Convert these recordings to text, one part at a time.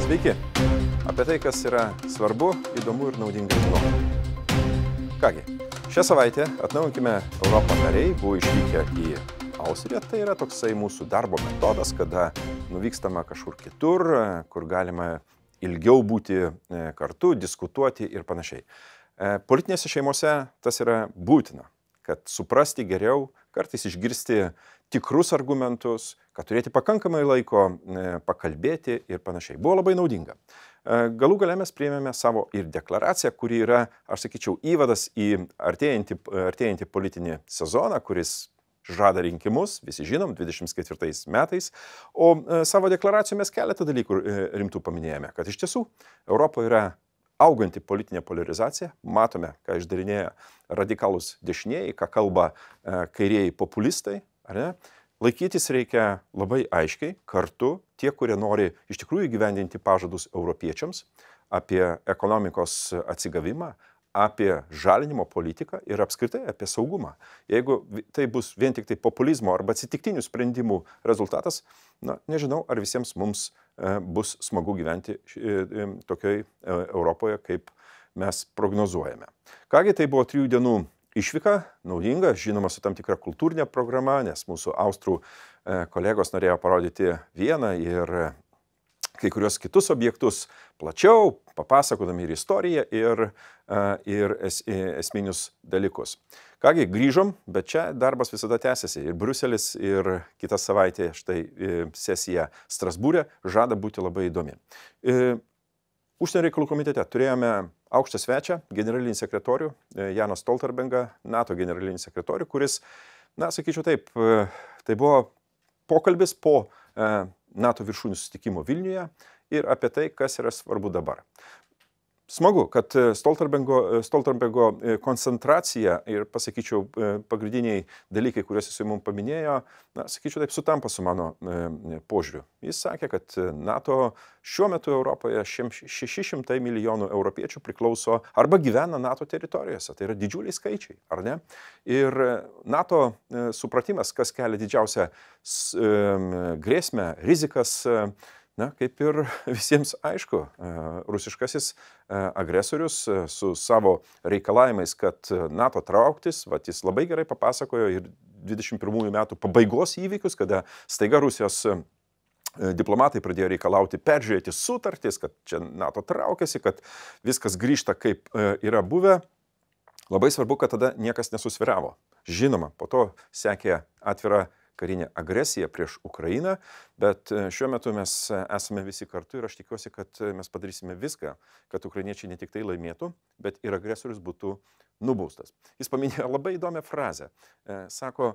Sveiki! Apie tai, kas yra svarbu, įdomu ir naudinga žinoti. Kągi, šią savaitę atnaujinkime Europą nariai, buvo išvykę į Austriją. Tai yra toksai mūsų darbo metodas, kada nuvykstama kažkur kitur, kur galima ilgiau būti kartu, diskutuoti ir panašiai. Politinėse šeimose tas yra būtina, kad suprasti geriau, kartais išgirsti tikrus argumentus, kad turėti pakankamai laiko pakalbėti ir panašiai. Buvo labai naudinga. Galų gale mes priėmėme savo ir deklaraciją, kuri yra, aš sakyčiau, įvadas į artėjantį politinį sezoną, kuris žada rinkimus, visi žinom, 24 metais. O savo deklaracijoje mes keletą dalykų rimtų paminėjome, kad iš tiesų Europoje yra auganti politinė polarizacija, matome, ką išdarinėja radikalūs dešinieji, ką kalba kairieji populistai, ar ne? Laikytis reikia labai aiškiai, kartu tie, kurie nori iš tikrųjų įgyvendinti pažadus europiečiams apie ekonomikos atsigavimą, apie žalinimo politiką ir apskritai apie saugumą. Jeigu tai bus vien tik tai populizmo arba atsitiktinių sprendimų rezultatas, nežinau, ar visiems mums bus smagu gyventi tokioj Europoje, kaip mes prognozuojame. Kągi, tai buvo 3 dienų išvyka, naudinga, žinoma, su tam tikra kultūrinė programa, nes mūsų austrų kolegos norėjo parodyti vieną ir kai kurios kitus objektus plačiau, papasakodami ir istoriją, ir esminius dalykus. Kągi, grįžom, bet čia darbas visada tęsiasi. Ir Briuselis, ir kitą savaitę štai sesija Strasbūre žada būti labai įdomi. Užsienio reikalų komitete turėjome aukštą svečią, generalinį sekretorių Janą Stoltenbergą, NATO generalinį sekretorių, kuris, sakyčiau taip, tai buvo pokalbis po NATO viršūnių susitikimo Vilniuje ir apie tai, kas yra svarbu dabar. Smagu, kad Stoltenbergo koncentracija ir, pasakyčiau, pagrindiniai dalykai, kuriuos jis mums paminėjo, sakyčiau, taip sutampa su mano požiūriu. Jis sakė, kad NATO šiuo metu Europoje 600 milijonų europiečių priklauso arba gyvena NATO teritorijose. Tai yra didžiuliai skaičiai, ar ne? Ir NATO supratimas, kas kelia didžiausią grėsmę, rizikas, kaip ir visiems aišku, rusiškasis agresorius su savo reikalavimais, kad NATO trauktis, jis labai gerai papasakojo ir 21 metų pabaigos įvykius, kada staiga Rusijos diplomatai pradėjo reikalauti peržiūrėti sutartis, kad čia NATO traukiasi, kad viskas grįžta kaip yra buvę. Labai svarbu, kad tada niekas nesusviravo. Žinoma, po to sekė atvira karinė agresija prieš Ukrainą, bet šiuo metu mes esame visi kartu ir aš tikiuosi, kad mes padarysime viską, kad ukrainiečiai ne tik tai laimėtų, bet ir agresorius būtų nubaustas. Jis paminėjo labai įdomią frazę. Sako,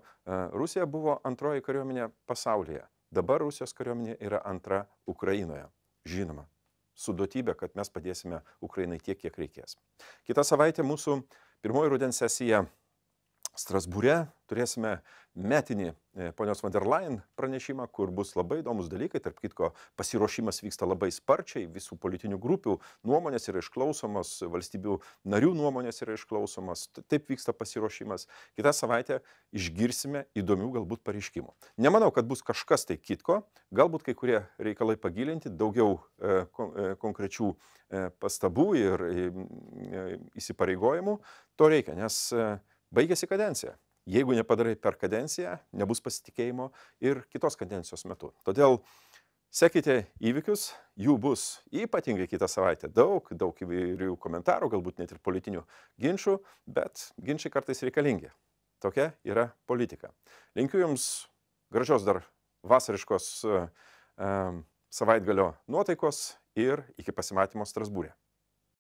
Rusija buvo antroji kariuomenė pasaulyje, dabar Rusijos kariuomenė yra antra Ukrainoje. Žinoma, su duotybė, kad mes padėsime Ukrainai tiek, kiek reikės. Kitą savaitę mūsų pirmoji rudens sesija Strasbūre, turėsime metinį ponios von der Leyen pranešimą, kur bus labai įdomus dalykai. Tarp kitko, pasiruošimas vyksta labai sparčiai, visų politinių grupių nuomonės yra išklausomos, valstybių narių nuomonės yra išklausomos. Taip vyksta pasiruošimas. Kitą savaitę išgirsime įdomių galbūt pareiškimų. Nemanau, kad bus kažkas tai kitko, galbūt kai kurie reikalai pagilinti, daugiau konkrečių pastabų ir įsipareigojimų. To reikia, nes baigėsi kadencija. Jeigu nepadarai per kadenciją, nebus pasitikėjimo ir kitos kadencijos metu. Todėl sekite įvykius, jų bus ypatingai kitą savaitę daug įvairių komentarų, galbūt net ir politinių ginčių, bet ginčiai kartais reikalingi. Tokia yra politika. Linkiu Jums gražios dar vasariškos savaitgalio nuotaikos ir iki pasimatymo Strasbūre.